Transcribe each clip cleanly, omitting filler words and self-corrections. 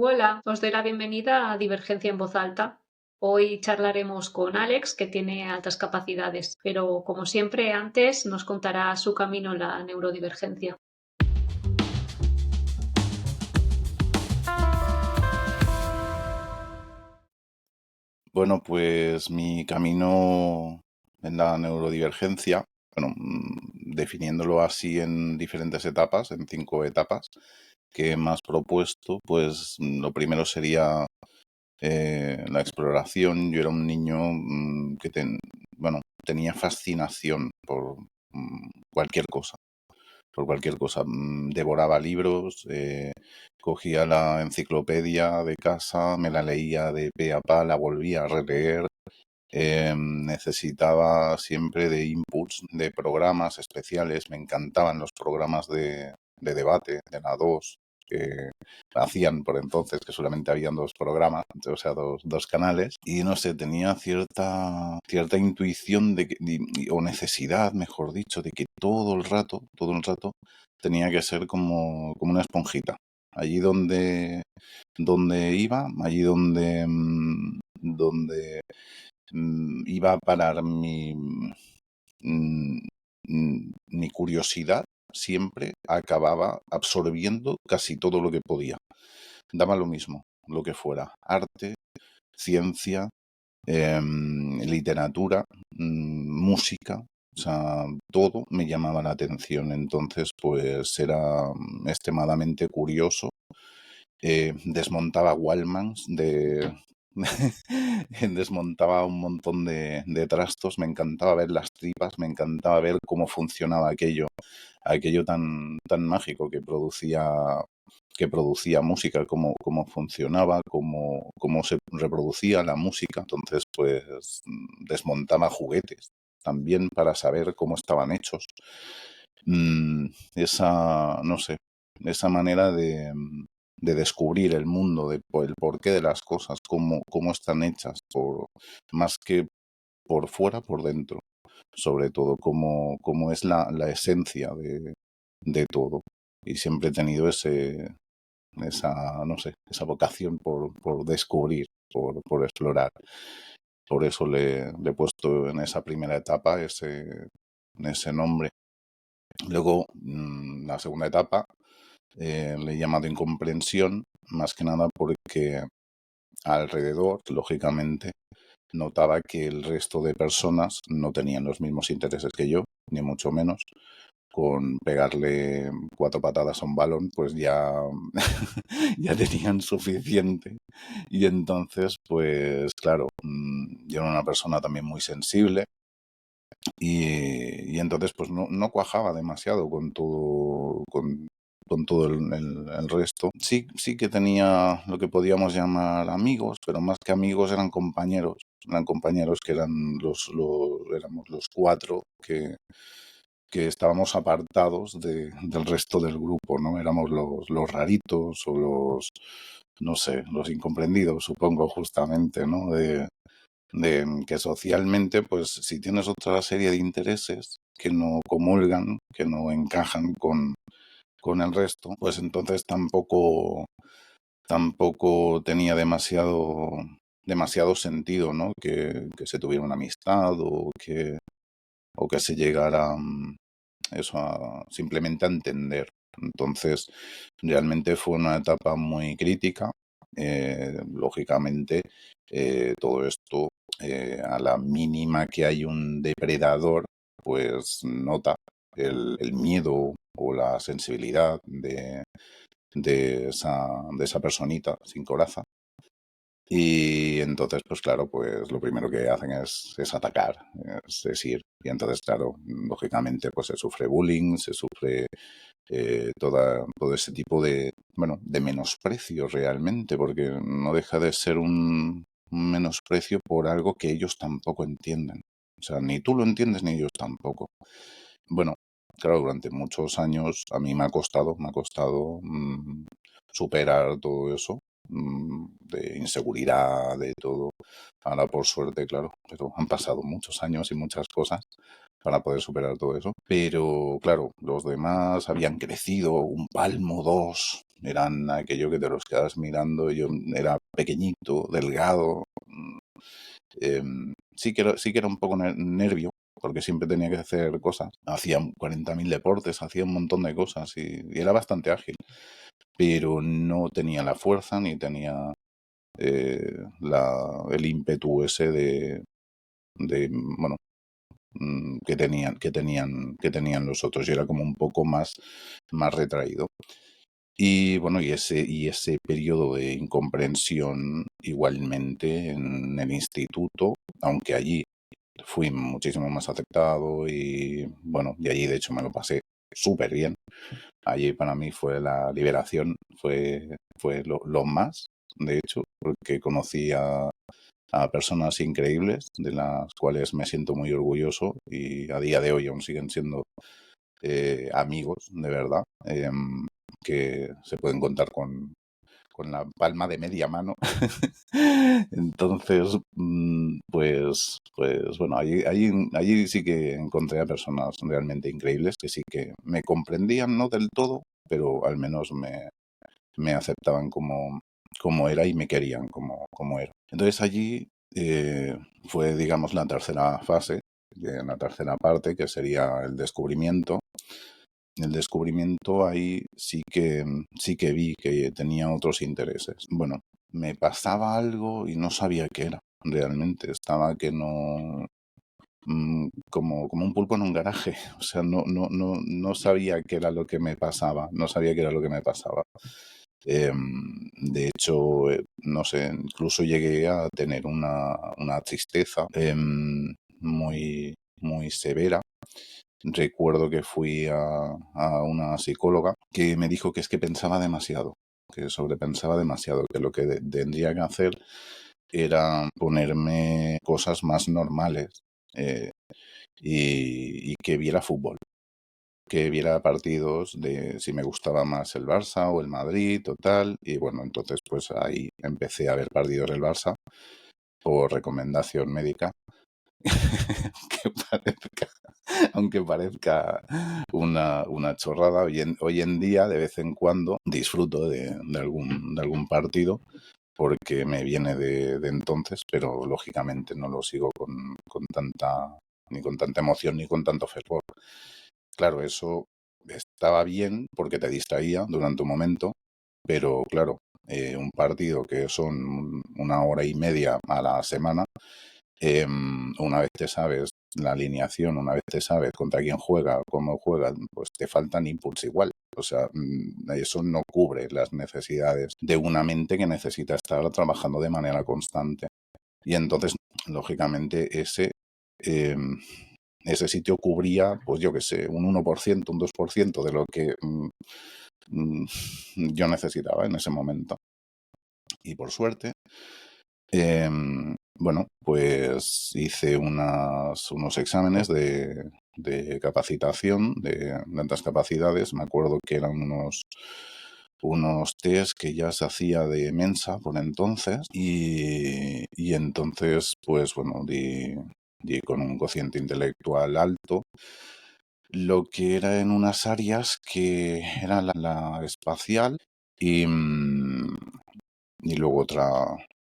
Hola, os doy la bienvenida a Divergencia en Voz Alta. Hoy charlaremos con Alex, que tiene altas capacidades, pero como siempre antes nos contará su camino en la neurodivergencia. Bueno, pues mi camino en la neurodivergencia, bueno, definiéndolo así en diferentes etapas, en 5 etapas que me has propuesto, pues lo primero sería la exploración. Yo era un niño bueno, tenía fascinación por cualquier cosa, por cualquier cosa. Devoraba libros, cogía la enciclopedia de casa, me la leía de pe a pa, la volvía a releer. Necesitaba siempre de inputs de programas especiales. Me encantaban los programas de debate de la 2 que hacían por entonces, que solamente habían 2 programas, o sea, dos canales. Y no sé, tenía cierta intuición o necesidad, mejor dicho, de que todo el rato, tenía que ser como una esponjita. Allí donde iba, allí donde iba a parar mm, mi curiosidad, siempre acababa absorbiendo casi todo lo que podía. Daba lo mismo, lo que fuera, arte, ciencia, literatura, música, o sea, todo me llamaba la atención. Entonces, pues era extremadamente curioso. Desmontaba Wallmans desmontaba un montón de trastos. Me encantaba ver las tripas, me encantaba ver cómo funcionaba aquello tan mágico que producía música, cómo funcionaba, cómo se reproducía la música. Entonces, pues desmontaba juguetes también para saber cómo estaban hechos. No sé, esa manera de descubrir el mundo, el porqué de las cosas, cómo están hechas, más que por fuera, por dentro, sobre todo, cómo es la esencia de todo. Y siempre he tenido no sé, esa vocación por descubrir, por explorar. Por eso le he puesto en esa primera etapa ese nombre. Luego, la segunda etapa, le he llamado incomprensión, más que nada porque alrededor, lógicamente, notaba que el resto de personas no tenían los mismos intereses que yo, ni mucho menos. Con pegarle 4 patadas a un balón, pues ya, ya tenían suficiente. Y entonces, pues claro, yo era una persona también muy sensible. Y entonces pues no cuajaba demasiado con todo el resto. Sí que tenía lo que podíamos llamar amigos, pero más que amigos eran compañeros. Eran compañeros que éramos los 4 que estábamos apartados del resto del grupo, ¿no? Éramos los raritos o no sé, los incomprendidos, supongo, justamente, ¿no? De que socialmente, pues si tienes otra serie de intereses que no comulgan, que no encajan con el resto, pues entonces tampoco tenía demasiado sentido, ¿no? Que se tuviera una amistad o que se llegara simplemente a entender. Entonces, realmente fue una etapa muy crítica. Lógicamente, todo esto, a la mínima que hay un depredador, pues nota el miedo o la sensibilidad de esa personita sin coraza. Y entonces, pues claro, pues lo primero que hacen es atacar, es decir, y entonces, claro, lógicamente, pues se sufre bullying, se sufre todo ese tipo bueno, de menosprecio realmente, porque no deja de ser un menosprecio por algo que ellos tampoco entienden. O sea, ni tú lo entiendes ni ellos tampoco. Bueno, claro, durante muchos años a mí me ha costado superar todo eso, de inseguridad, de todo. Ahora, por suerte, claro, pero han pasado muchos años y muchas cosas para poder superar todo eso. Pero, claro, los demás habían crecido un palmo, dos, eran aquello que te los quedas mirando. Yo era pequeñito, delgado. Sí que era un poco nervio, porque siempre tenía que hacer cosas. Hacía 40.000 deportes, hacía un montón de cosas y era bastante ágil, pero no tenía la fuerza ni tenía el ímpetu ese bueno, que tenían los otros. Y era como un poco más retraído. Y bueno, y ese periodo de incomprensión igualmente en el instituto, aunque allí fui muchísimo más aceptado y bueno, y allí de hecho me lo pasé súper bien. Allí para mí fue la liberación, fue lo más, de hecho, porque conocí a personas increíbles de las cuales me siento muy orgulloso y a día de hoy aún siguen siendo amigos de verdad, que se pueden contar con la palma de media mano. Entonces, pues bueno, allí sí que encontré a personas realmente increíbles que sí que me comprendían, no del todo, pero al menos me aceptaban como era y me querían como era. Entonces allí fue, digamos, la tercera fase, la tercera parte, que sería el descubrimiento. El descubrimiento ahí sí que vi que tenía otros intereses. Bueno, me pasaba algo y no sabía qué era. Realmente estaba que no, como un pulpo en un garaje. O sea, no sabía qué era lo que me pasaba. No sabía qué era lo que me pasaba. De hecho, no sé, incluso llegué a tener una tristeza muy, muy severa. Recuerdo que fui a una psicóloga que me dijo que es que pensaba demasiado, que sobrepensaba demasiado, que lo que tendría que hacer era ponerme cosas más normales, eh, y que viera fútbol, que viera partidos de si me gustaba más el Barça o el Madrid o tal. Y bueno, entonces pues ahí empecé a ver partidos del Barça por recomendación médica. que parezca, aunque parezca una chorrada, hoy en día de vez en cuando disfruto de algún partido porque me viene de entonces, pero lógicamente no lo sigo ni con tanta emoción ni con tanto fervor. Claro, eso estaba bien porque te distraía durante un momento, pero claro, un partido que son 1 hora y media a la semana, una vez te sabes la alineación, una vez te sabes contra quién juega, cómo juega, pues te faltan inputs igual. O sea, eso no cubre las necesidades de una mente que necesita estar trabajando de manera constante. Y entonces, lógicamente, ese sitio cubría, pues yo qué sé, un 1%, un 2% de lo que mm, yo necesitaba en ese momento. Y por suerte, bueno, pues hice unos exámenes de capacitación, de altas capacidades. Me acuerdo que eran unos test que ya se hacía de Mensa por entonces y entonces, pues bueno, di con un cociente intelectual alto, lo que era en unas áreas que era la espacial y, y luego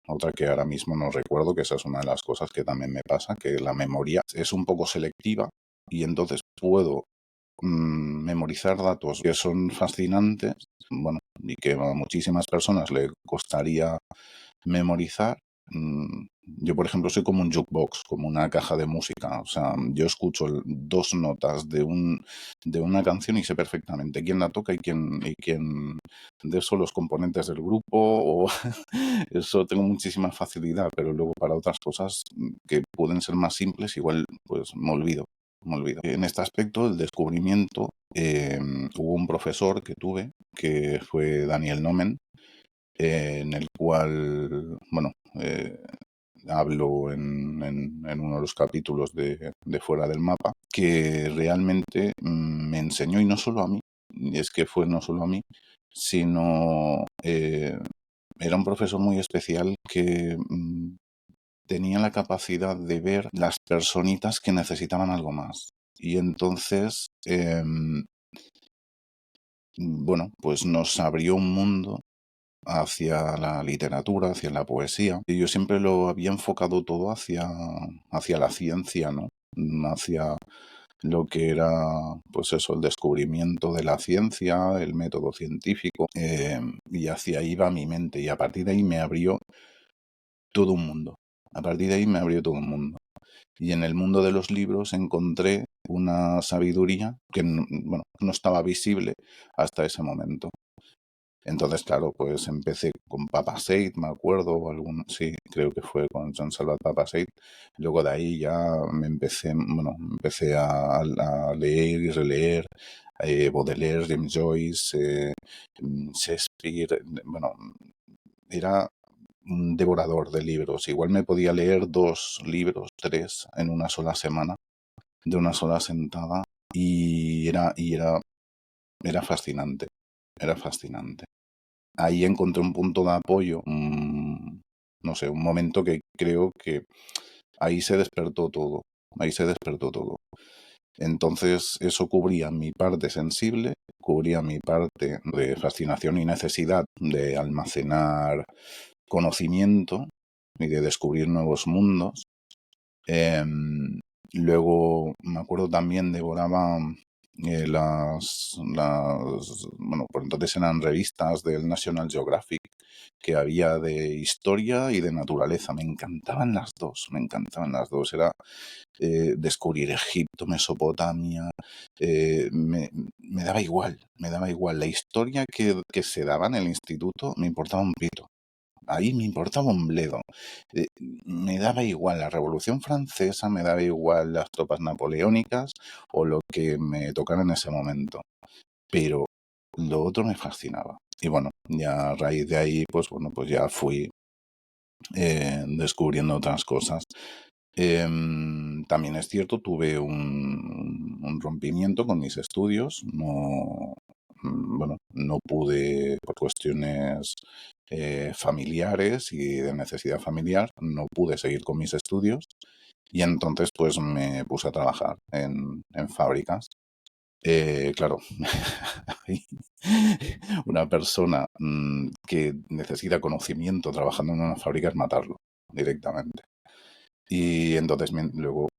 otra que ahora mismo no recuerdo, que esa es una de las cosas que también me pasa, que la memoria es un poco selectiva y entonces puedo memorizar datos que son fascinantes, bueno, y que a muchísimas personas le costaría memorizar. Yo, por ejemplo, soy como un jukebox, como una caja de música. O sea, yo escucho 2 notas de una canción y sé perfectamente quién la toca y quién de eso, los componentes del grupo. O eso tengo muchísima facilidad, pero luego para otras cosas que pueden ser más simples, igual pues me olvido. En este aspecto, el descubrimiento, hubo un profesor que tuve, que fue Daniel Nomen, en el cual, bueno, hablo en uno de los capítulos de Fuera del Mapa, que realmente me enseñó, y no solo a mí, y es que fue no solo a mí, sino era un profesor muy especial que tenía la capacidad de ver las personitas que necesitaban algo más. Y entonces bueno, pues nos abrió un mundo hacia la literatura, hacia la poesía. Y yo siempre lo había enfocado todo hacia la ciencia, ¿no? Hacia lo que era, pues eso, el descubrimiento de la ciencia, el método científico, y hacia ahí va mi mente. Y a partir de ahí me abrió todo un mundo. A partir de ahí me abrió todo un mundo. Y en el mundo de los libros encontré una sabiduría que bueno, no estaba visible hasta ese momento. Entonces, claro, pues empecé con Papaseid, me acuerdo, o algún, sí, creo que fue con John Salvat Papaseid. Luego de ahí ya empecé a leer y releer Baudelaire, James Joyce, Shakespeare. Bueno, era un devorador de libros. Igual me podía leer 2 libros, 3 en una sola semana, de una sola sentada, era fascinante, era fascinante. Ahí encontré un punto de apoyo, no sé, un momento que creo que ahí se despertó todo, ahí se despertó todo. Entonces eso cubría mi parte sensible, cubría mi parte de fascinación y necesidad de almacenar conocimiento y de descubrir nuevos mundos. Luego me acuerdo también devoraba bueno, por entonces eran revistas del National Geographic que había de historia y de naturaleza. Me encantaban las dos, me encantaban las dos. Era descubrir Egipto, Mesopotamia, me daba igual, me daba igual. La historia que se daba en el instituto me importaba un pito. Ahí me importaba un bledo. Me daba igual la Revolución Francesa, me daba igual las tropas napoleónicas o lo que me tocara en ese momento. Pero lo otro me fascinaba. Y bueno, ya a raíz de ahí, pues bueno, pues ya fui descubriendo otras cosas. También es cierto, tuve un rompimiento con mis estudios. No, bueno, no pude, por cuestiones familiares y de necesidad familiar, no pude seguir con mis estudios y entonces pues me puse a trabajar en fábricas. Claro, una persona que necesita conocimiento trabajando en una fábrica es matarlo directamente. Y entonces luego,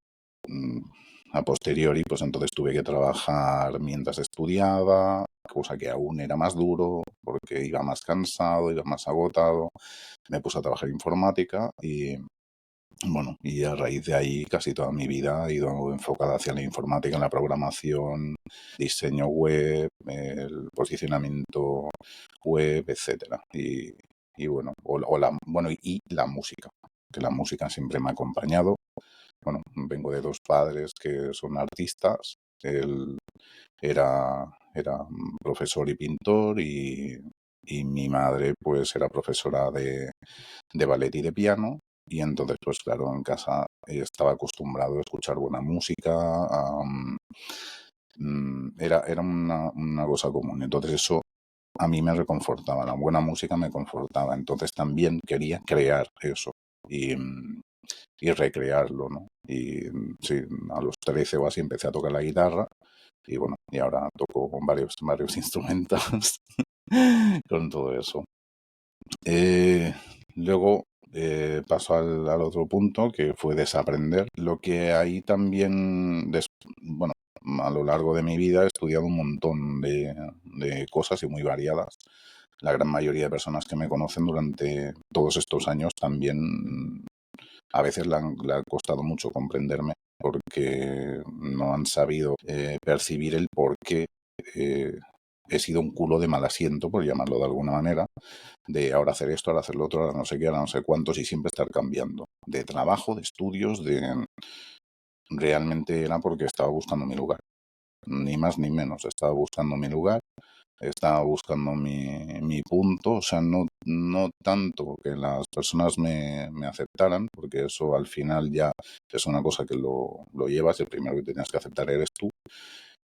a posteriori, pues entonces tuve que trabajar mientras estudiaba, cosa que aún era más duro porque iba más cansado, iba más agotado. Me puse a trabajar en informática y bueno, y a raíz de ahí casi toda mi vida ha ido enfocada hacia la informática, la programación, diseño web, el posicionamiento web, etcétera. Y bueno, bueno, y la música, que la música siempre me ha acompañado. Bueno, vengo de 2 padres que son artistas. Él era profesor y pintor y mi madre pues era profesora de ballet y de piano. Y entonces, pues claro, en casa estaba acostumbrado a escuchar buena música. Era una cosa común. Entonces eso a mí me reconfortaba. La buena música me confortaba. Entonces también quería crear eso y recrearlo, ¿no? Y sí, a los 13 o así empecé a tocar la guitarra. Y bueno, y ahora toco con varios instrumentos con todo eso. Luego paso al otro punto que fue desaprender. Lo que ahí también, bueno, a lo largo de mi vida he estudiado un montón de cosas y muy variadas. La gran mayoría de personas que me conocen durante todos estos años también a veces le ha costado mucho comprenderme porque no han sabido percibir el por qué he sido un culo de mal asiento, por llamarlo de alguna manera, de ahora hacer esto, ahora hacer lo otro, ahora no sé qué, ahora no sé cuántos, y siempre estar cambiando. De trabajo, de estudios, realmente era porque estaba buscando mi lugar. Ni más ni menos, estaba buscando mi lugar, estaba buscando mi punto, o sea, no tanto que las personas me aceptaran, porque eso al final ya es una cosa que lo llevas, el primero que tienes que aceptar eres tú,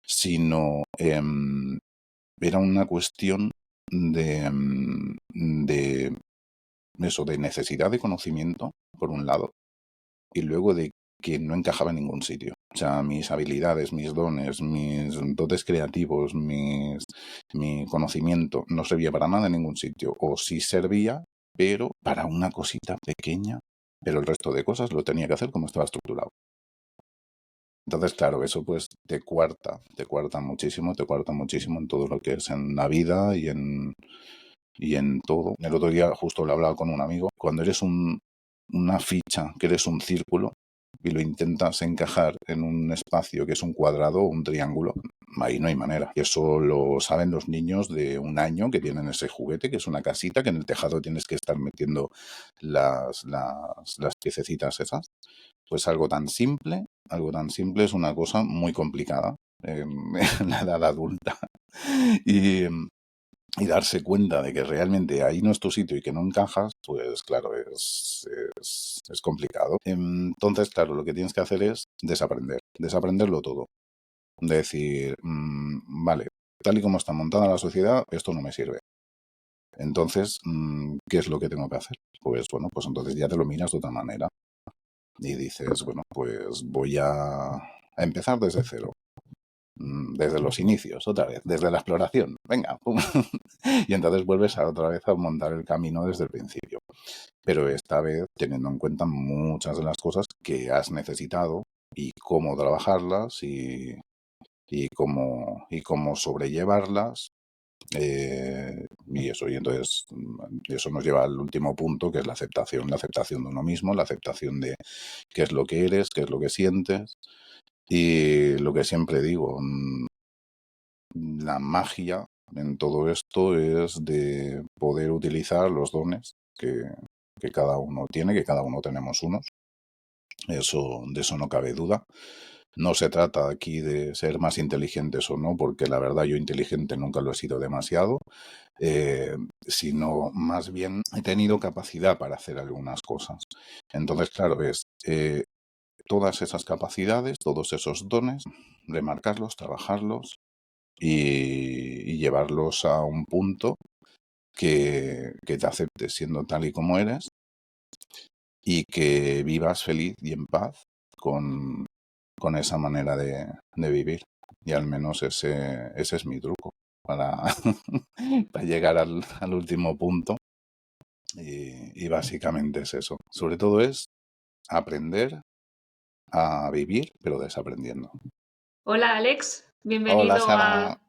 sino era una cuestión de eso, de necesidad de conocimiento, por un lado, y luego de que no encajaba en ningún sitio. O sea, mis habilidades, mis dones, mis dotes creativos, mi conocimiento no servía para nada en ningún sitio. O sí servía, pero para una cosita pequeña, pero el resto de cosas lo tenía que hacer como estaba estructurado. Entonces, claro, eso pues te cuarta muchísimo en todo lo que es en la vida y en todo. El otro día justo lo hablaba con un amigo. Cuando eres una ficha, que eres un círculo y lo intentas encajar en un espacio que es un cuadrado o un triángulo, ahí no hay manera. Y eso lo saben los niños de 1 año que tienen ese juguete, que es una casita que en el tejado tienes que estar metiendo las piececitas esas. Pues algo tan simple es una cosa muy complicada en la edad adulta. Y, y darse cuenta de que realmente ahí no es tu sitio y que no encajas, pues claro, es complicado. Entonces, claro, lo que tienes que hacer es desaprenderlo todo. Decir, vale, tal y como está montada la sociedad, esto no me sirve. Entonces, ¿qué es lo que tengo que hacer? Pues bueno, pues entonces ya te lo miras de otra manera y dices, bueno, pues voy a empezar desde cero. Desde los inicios, otra vez, desde la exploración, venga, pum. Y entonces vuelves a otra vez a montar el camino desde el principio. Pero esta vez teniendo en cuenta muchas de las cosas que has necesitado y cómo trabajarlas y cómo sobrellevarlas. Y eso, y entonces eso nos lleva al último punto, que es la aceptación de uno mismo, la aceptación de qué es lo que eres, qué es lo que sientes. Y lo que siempre digo, la magia en todo esto es de poder utilizar los dones que cada uno tiene, que cada uno tenemos unos. Eso, de eso no cabe duda. No se trata aquí de ser más inteligentes o no, porque la verdad yo inteligente nunca lo he sido demasiado, sino más bien he tenido capacidad para hacer algunas cosas. Entonces, claro, es todas esas capacidades, todos esos dones, remarcarlos, trabajarlos y llevarlos a un punto que te aceptes siendo tal y como eres y que vivas feliz y en paz con, con esa manera de vivir. Y al menos ese es mi truco para, para llegar al último punto. Y básicamente es eso. Sobre todo es aprender a vivir, pero desaprendiendo. Hola Alex, Hola, bienvenido Sara.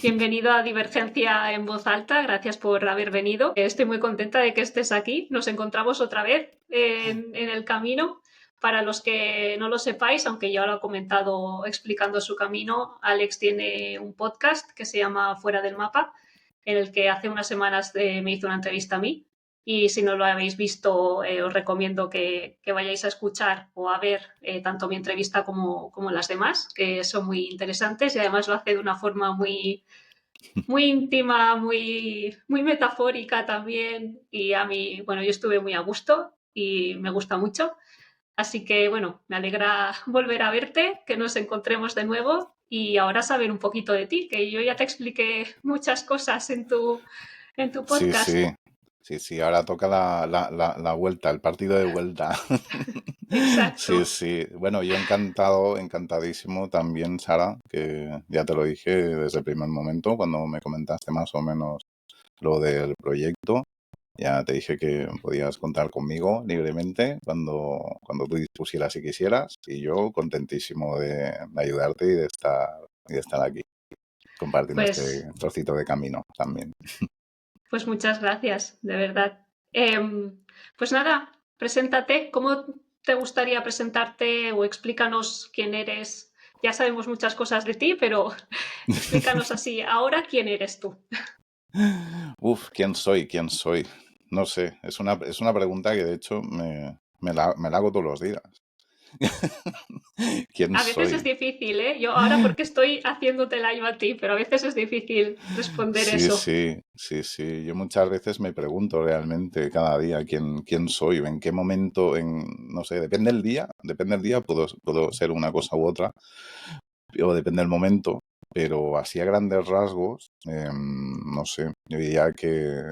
bienvenido a Divergencia en Voz Alta, gracias por haber venido. Estoy muy contenta de que estés aquí. Nos encontramos otra vez en el camino. Para los que no lo sepáis, aunque ya lo ha comentado explicando su camino, Alex tiene un podcast que se llama Fuera del Mapa, en el que hace unas semanas me hizo una entrevista a mí. Y si no lo habéis visto, os recomiendo que vayáis a escuchar o a ver tanto mi entrevista como las demás, que son muy interesantes y además lo hace de una forma muy íntima, muy metafórica también. Y a mí, bueno, yo estuve muy a gusto y me gusta mucho. Así que, bueno, me alegra volver a verte, que nos encontremos de nuevo y ahora saber un poquito de ti, que yo ya te expliqué muchas cosas en tu Sí, podcast. sí. Sí, sí, ahora toca la vuelta, el partido de vuelta. Sí, Exacto. sí. Bueno, yo encantado, encantadísimo también, Sara, que ya te lo dije desde el primer momento cuando me comentaste más o menos lo del proyecto. Ya te dije que podías contar conmigo libremente cuando tú dispusieras y quisieras. Y yo contentísimo de ayudarte y de estar aquí compartiendo Pues, este trocito de camino también. pues muchas gracias, de verdad. Pues nada, preséntate. ¿Cómo te gustaría presentarte o explícanos quién eres? Ya sabemos muchas cosas de ti, pero explícanos así, ahora quién eres tú. Uf, ¿quién soy? ¿Quién soy? No sé, es una pregunta que de hecho me la hago todos los días. ¿Quién A veces es soy? difícil, ¿eh? Yo ahora porque estoy haciéndotela yo a ti, pero a veces es difícil responder Sí, eso. sí, sí, sí. Yo muchas veces me pregunto realmente cada día quién soy, en qué momento, no sé, depende del día, puedo ser una cosa u otra, o depende del momento, pero así a grandes rasgos, no sé, yo diría que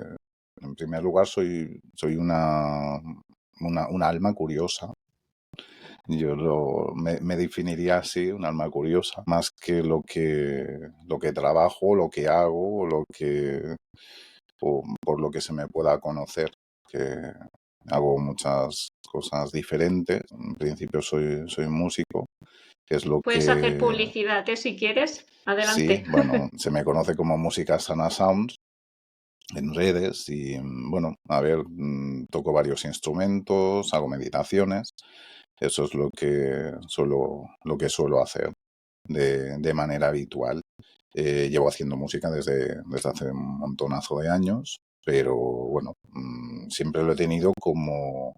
en primer lugar soy una alma curiosa Me definiría así, un alma curiosa, más que lo que trabajo, lo que hago, o por lo que se me pueda conocer, que hago muchas cosas diferentes. En principio soy músico, que es lo Puedes hacer que publicidad, ¿eh? Si quieres. sí, Adelante. bueno, se me conoce como Música Sana Sounds en redes y bueno, a ver, toco varios instrumentos, hago meditaciones, eso es lo que suelo hacer de manera habitual. Llevo haciendo música desde hace un montonazo de años, pero bueno, siempre lo he tenido como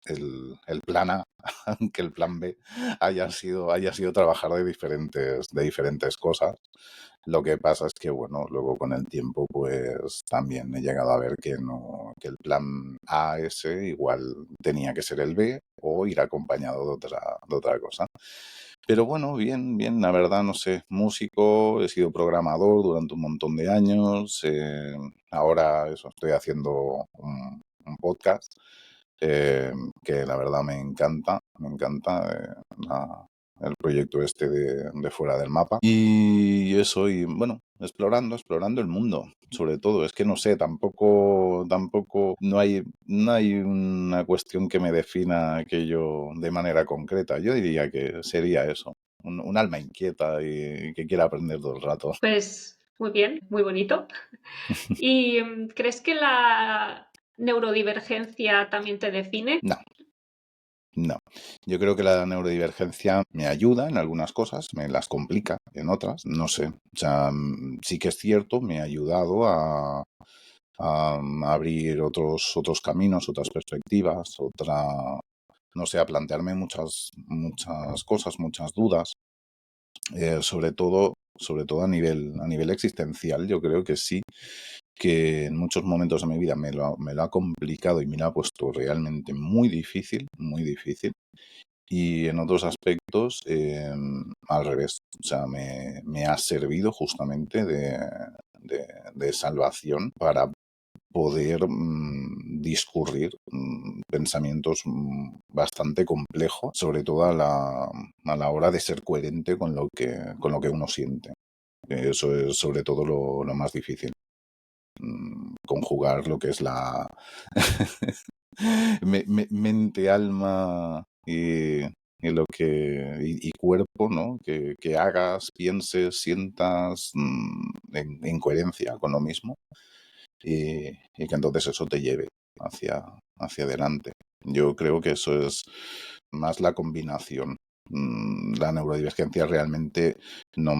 el plan A, aunque el plan B haya sido trabajar de diferentes cosas. Lo que pasa es que, bueno, luego con el tiempo, pues también he llegado a ver que no, que el plan A ese igual tenía que ser el B o ir acompañado de otra cosa. Pero bueno, bien, bien, la verdad, no sé, músico, he sido programador durante un montón de años, ahora eso, estoy haciendo un podcast eh, que la verdad me encanta el proyecto este de Fuera del Mapa. Y eso, y bueno, explorando el mundo, sobre todo. Es que no sé, tampoco, no hay una cuestión que me defina aquello de manera concreta. Yo diría que sería eso, un alma inquieta y que quiera aprender todo el rato. Pues muy bien, muy bonito. ¿Y crees que la neurodivergencia también te define? No, no. Yo creo que la neurodivergencia me ayuda en algunas cosas, me las complica en otras, no sé. O sea, sí que es cierto, me ha ayudado a abrir otros caminos, otras perspectivas, no sé, a plantearme muchas cosas, muchas dudas, sobre todo a nivel existencial, yo creo que sí, que en muchos momentos de mi vida me lo ha complicado y me lo ha puesto realmente muy difícil. Y en otros aspectos, al revés. O sea, me ha servido justamente de salvación para poder discurrir pensamientos bastante complejos, sobre todo a la hora de ser coherente con lo que uno siente. Eso es sobre todo lo más difícil. Conjugar lo que es la mente, alma y cuerpo, ¿no? Que hagas, pienses, sientas en coherencia con lo mismo y que entonces eso te lleve hacia adelante. Yo creo que eso es más la combinación. La neurodivergencia realmente no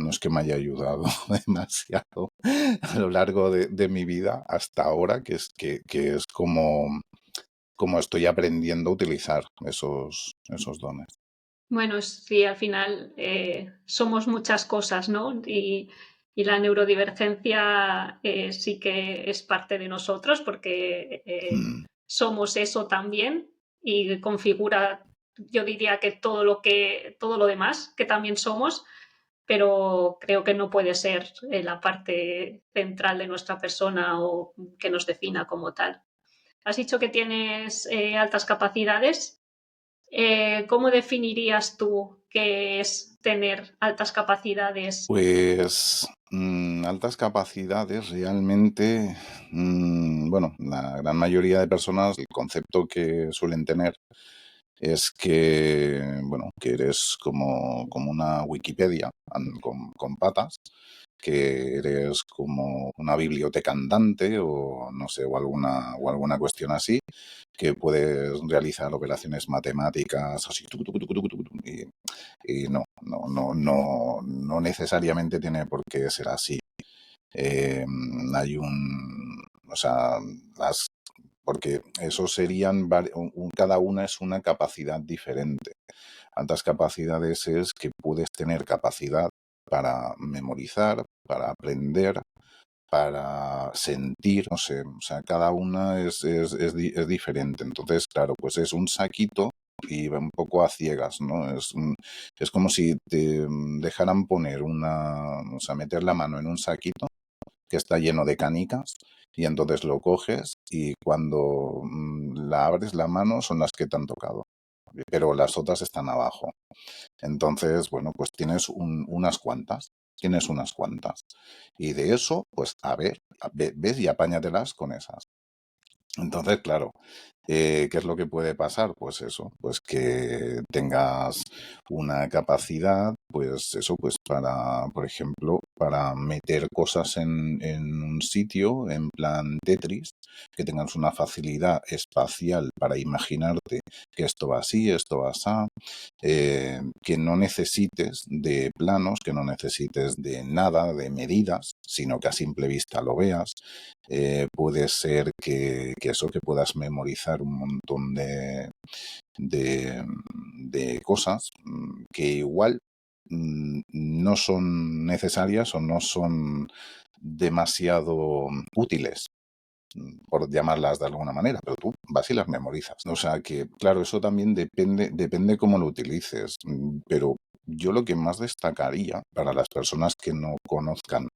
es que me haya ayudado demasiado a lo largo de mi vida hasta ahora, que es como estoy aprendiendo a utilizar esos dones. Bueno, sí, al final somos muchas cosas, ¿no? Y la neurodivergencia sí que es parte de nosotros porque Mm, somos eso también y configura, yo diría que todo lo demás que también somos, pero creo que no puede ser la parte central de nuestra persona o que nos defina como tal. Has dicho que tienes altas capacidades. ¿Cómo definirías tú qué es tener altas capacidades? Pues altas capacidades realmente, bueno, la gran mayoría de personas, el concepto que suelen tener es que, bueno, que eres como una Wikipedia con patas, que eres como una biblioteca andante o no sé, o alguna cuestión así, que puedes realizar operaciones matemáticas así, y no necesariamente tiene por qué ser así. Eh, hay o sea, las porque eso serían, cada una es una capacidad diferente. Altas capacidades es que puedes tener capacidad para memorizar, para aprender, para sentir, no sé, o sea, cada una es diferente. Entonces, claro, pues es un saquito y va un poco a ciegas, ¿no? Es como si te dejaran poner o sea, meter la mano en un saquito que está lleno de canicas y entonces lo coges y cuando la abres la mano son las que te han tocado. pero las otras están abajo. Entonces, bueno, pues unas cuantas. Tienes unas cuantas. Y de eso, pues ves y apáñatelas con esas. Entonces, claro, ¿qué es lo que puede pasar? Pues eso, pues que tengas una capacidad, pues eso, pues para, por ejemplo, para meter cosas en un sitio, en plan Tetris, que tengas una facilidad espacial para imaginarte que esto va así, esto va así, que no necesites de planos, que no necesites de nada, de medidas, sino que a simple vista lo veas. Puede ser que eso, que puedas memorizar un montón de cosas que igual no son necesarias o no son demasiado útiles, por llamarlas de alguna manera, pero tú vas y las memorizas. O sea que, claro, eso también depende cómo lo utilices, pero yo lo que más destacaría para las personas que no conozcan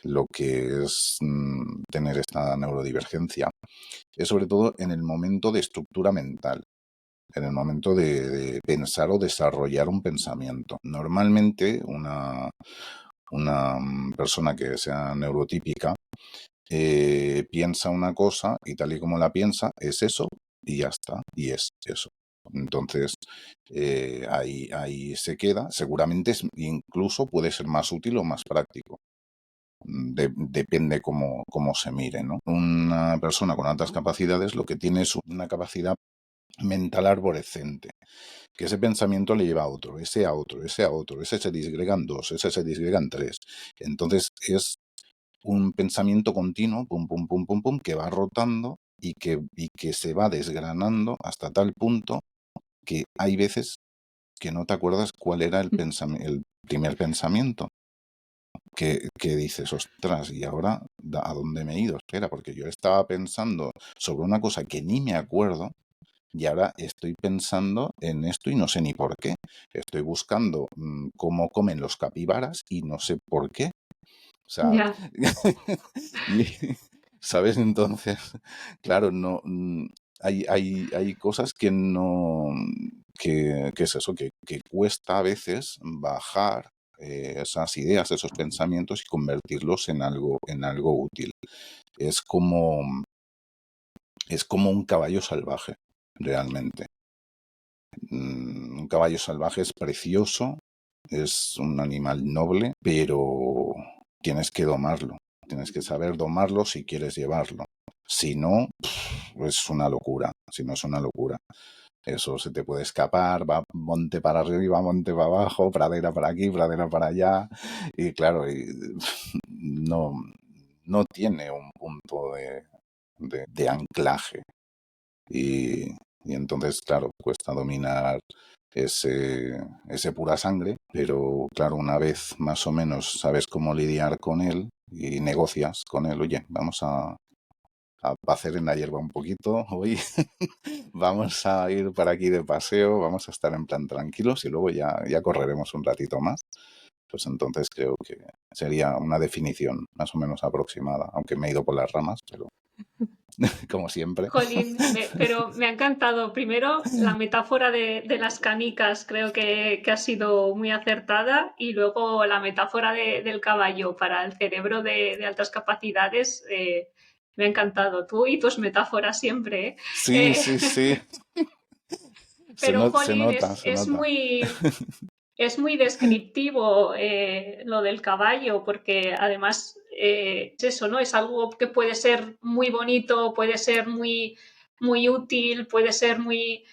lo que es tener esta neurodivergencia es sobre todo en el momento de estructura mental, en el momento de pensar o desarrollar un pensamiento. Normalmente una persona que sea neurotípica piensa una cosa y tal y como la piensa es eso y ya está, y es eso. Entonces, ahí se queda. Seguramente incluso puede ser más útil o más práctico. Depende cómo se mire, ¿no? Una persona con altas capacidades lo que tiene es una capacidad mental arborescente, que ese pensamiento le lleva a otro, ese a otro, ese a otro, ese se disgregan dos, ese se disgregan tres. Entonces es un pensamiento continuo, pum, pum, pum, pum, pum, que va rotando y que se va desgranando hasta tal punto que hay veces que no te acuerdas cuál era el primer pensamiento. Que dices, ostras, ¿y ahora a dónde me he ido? Espera, porque yo estaba pensando sobre una cosa que ni me acuerdo y ahora estoy pensando en esto y no sé ni por qué. Estoy buscando cómo comen los capibaras y no sé por qué. O sea, Ya, y, ¿sabes? Entonces, claro, no, hay cosas que no, que es eso, que cuesta a veces bajar esas ideas, esos pensamientos y convertirlos en algo útil. Es como, es como un caballo salvaje, realmente. Un caballo salvaje es precioso, es un animal noble, pero tienes que domarlo. Tienes que saber domarlo si quieres llevarlo. Si no, es una locura. Si no, es una locura. Eso se te puede escapar, va monte para arriba, monte para abajo, pradera para aquí, pradera para allá. Y claro, no, no tiene un punto de anclaje. Y entonces, claro, cuesta dominar ese pura sangre, pero claro, una vez más o menos sabes cómo lidiar con él y negocias con él, oye, vamos a hacer en la hierba un poquito hoy, vamos a ir para aquí de paseo, vamos a estar en plan tranquilos y luego ya correremos un ratito más. Pues entonces creo que sería una definición más o menos aproximada, aunque me he ido por las ramas, pero como siempre. jolín, pero me ha encantado. Primero, la metáfora de las canicas creo que ha sido muy acertada y luego la metáfora del caballo para el cerebro de altas capacidades. Me ha encantado. Tú y tus metáforas siempre, ¿eh? Sí, Eh, sí, sí. pero, Se jolín, nota, se es nota. muy... Es muy descriptivo lo del caballo, porque además es eso, ¿no? Es algo que puede ser muy bonito, puede ser muy, muy útil, puede ser muy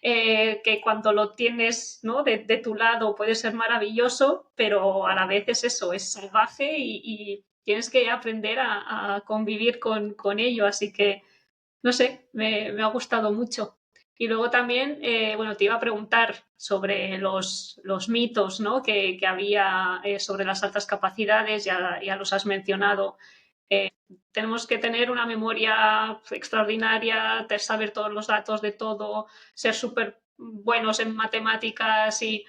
que cuando lo tienes, ¿no? de tu lado puede ser maravilloso, pero a la vez es eso, es salvaje y tienes que aprender a convivir con ello. Así que, no sé, me ha gustado mucho. Y luego también, bueno, te iba a preguntar sobre los mitos, ¿no? que había sobre las altas capacidades, ya los has mencionado. Tenemos que tener una memoria extraordinaria, saber todos los datos de todo, ser súper buenos en matemáticas y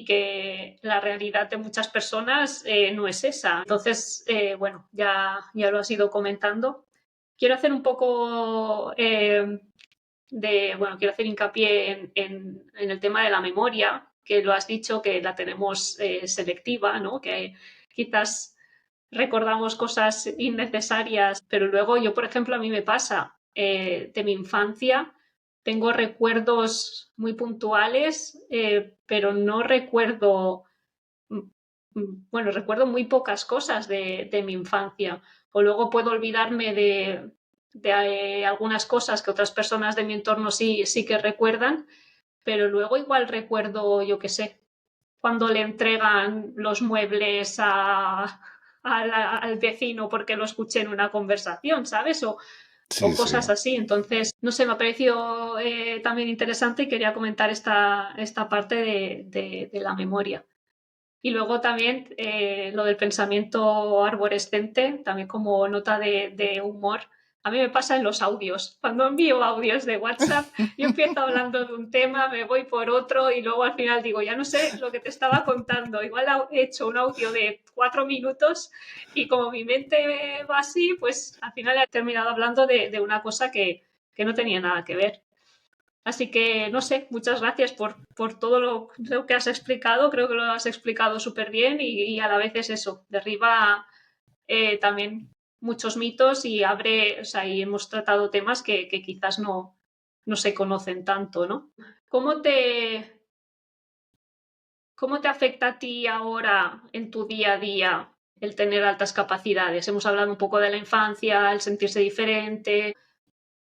que la realidad de muchas personas no es esa. Entonces, bueno, ya lo has ido comentando. Quiero hacer un poco bueno, quiero hacer hincapié en el tema de la memoria, que lo has dicho, que la tenemos selectiva, ¿no? Que quizás recordamos cosas innecesarias, pero luego yo, por ejemplo, a mí me pasa de mi infancia, tengo recuerdos muy puntuales, pero no recuerdo, bueno, recuerdo muy pocas cosas de mi infancia, o luego puedo olvidarme de algunas cosas que otras personas de mi entorno sí que recuerdan, pero luego igual recuerdo, yo qué sé, cuando le entregan los muebles al vecino porque lo escuché en una conversación, ¿sabes? O Sí, sí. cosas así. Entonces, no sé, me ha parecido también interesante y quería comentar esta parte de la memoria. Y luego también lo del pensamiento arborescente, también como nota de humor. A mí me pasa en los audios. Cuando envío audios de WhatsApp, yo empiezo hablando de un tema, me voy por otro y luego al final digo, ya no sé lo que te estaba contando. Igual he hecho un audio de 4 minutos y como mi mente va así, pues al final he terminado hablando de una cosa que no tenía nada que ver. Así que, no sé, muchas gracias por todo lo que has explicado. Creo que lo has explicado súper bien y a la vez es eso, derriba también muchos mitos y abre, o sea, y hemos tratado temas que quizás no se conocen tanto, ¿no? ¿Cómo te, ¿Cómo te afecta a ti ahora en tu día a día el tener altas capacidades? Hemos hablado un poco de la infancia, el sentirse diferente.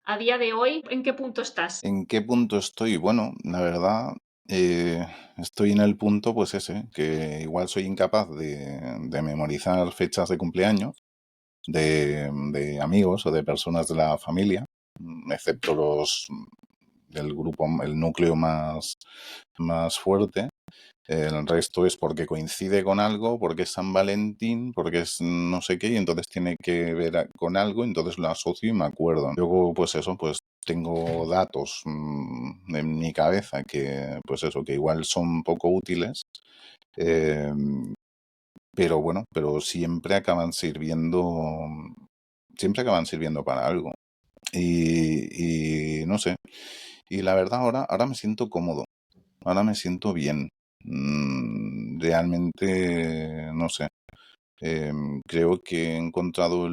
A día de hoy, ¿en qué punto estás? ¿En qué punto estoy? Bueno, la verdad, eh, estoy en el punto, pues ese, que igual soy incapaz de memorizar fechas de cumpleaños de amigos o de personas de la familia, excepto los del grupo, el núcleo más fuerte. El resto es porque coincide con algo, porque es San Valentín, porque es no sé qué, y entonces tiene que ver con algo, entonces lo asocio y me acuerdo. Luego, pues eso, pues tengo datos en mi cabeza que, pues eso, que igual son poco útiles, eh, pero bueno, pero siempre acaban sirviendo para algo. Y no sé, y la verdad ahora me siento cómodo, ahora me siento bien. Realmente, no sé. Creo que he encontrado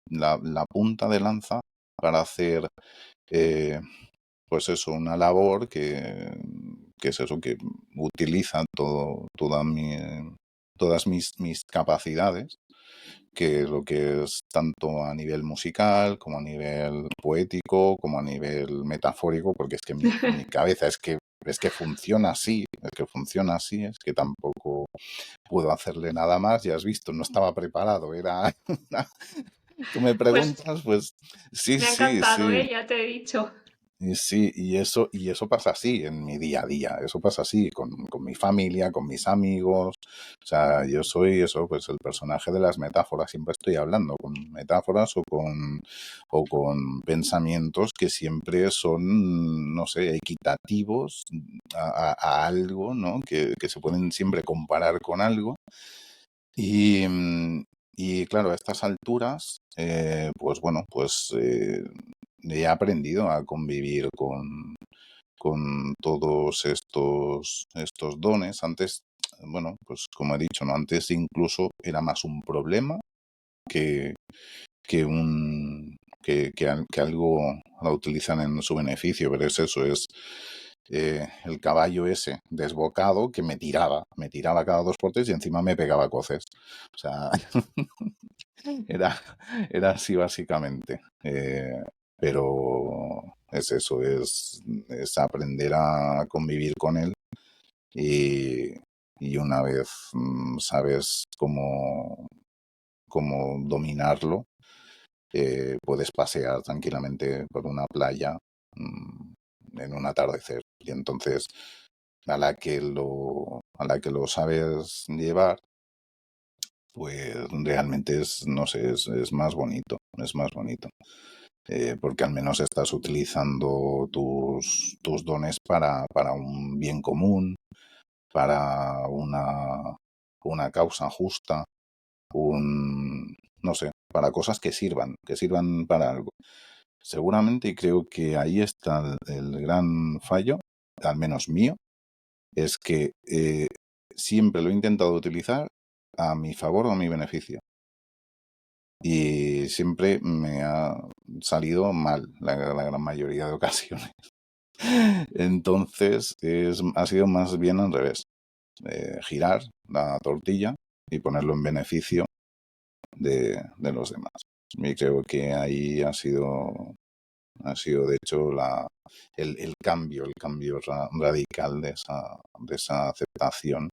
la punta de lanza para hacer, eh, pues eso, una labor que es eso, que utiliza todas mis capacidades, que es lo que es tanto a nivel musical, como a nivel poético, como a nivel metafórico, porque es que mi cabeza es que funciona así, es que tampoco puedo hacerle nada más, ya has visto, no estaba preparado, era... Tú me Pues preguntas, pues sí, me ha sí, encantado, sí. ya te he dicho. Y sí, y eso pasa así en mi día a día, eso pasa así con mi familia, con mis amigos. O sea, yo soy eso, pues el personaje de las metáforas, siempre estoy hablando con metáforas o con pensamientos que siempre son, no sé, equitativos a algo, ¿no? Que se pueden siempre comparar con algo. Y, y claro, a estas alturas, pues bueno, pues he aprendido a convivir con todos estos dones. Antes, bueno, pues como he dicho, ¿no? Antes incluso era más un problema que, que un que algo a utilizan en su beneficio, pero es eso, es el caballo ese desbocado que me tiraba cada 2 por 3 y encima me pegaba coces. O sea, era, era así básicamente. Pero es eso, es aprender a convivir con él y, y una vez sabes cómo dominarlo, puedes pasear tranquilamente por una playa en un atardecer. Y entonces, a la que lo sabes llevar, pues realmente no sé, es más bonito, es más bonito. Porque al menos estás utilizando tus dones para un bien común, para una causa justa, no sé, para cosas que sirvan para algo. seguramente, y creo que ahí está el gran fallo, al menos mío, es que siempre lo he intentado utilizar a mi favor o a mi beneficio. Y siempre me ha salido mal la gran mayoría de ocasiones. Entonces ha sido más bien al revés. Girar la tortilla y ponerlo en beneficio de los demás. Y creo que ahí ha sido de hecho el cambio radical de esa aceptación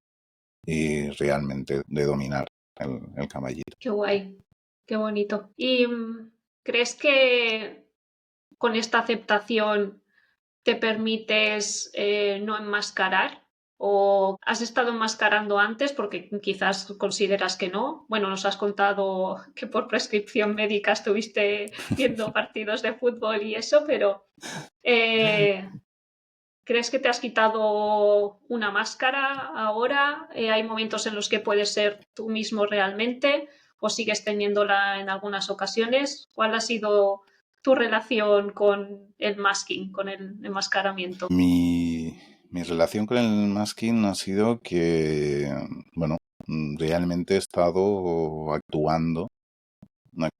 y realmente de dominar el caballito. Qué guay, qué bonito. ¿Y crees que con esta aceptación te permites no enmascarar? ¿O has estado enmascarando antes porque quizás consideras que no? Bueno, nos has contado que por prescripción médica estuviste viendo partidos de fútbol y eso, pero ¿crees que te has quitado una máscara ahora? ¿Hay momentos en los que puedes ser tú mismo realmente o sigues teniéndola en algunas ocasiones? ¿Cuál ha sido tu relación con el masking, con el enmascaramiento? Mi relación con el masking ha sido que, bueno, realmente he estado actuando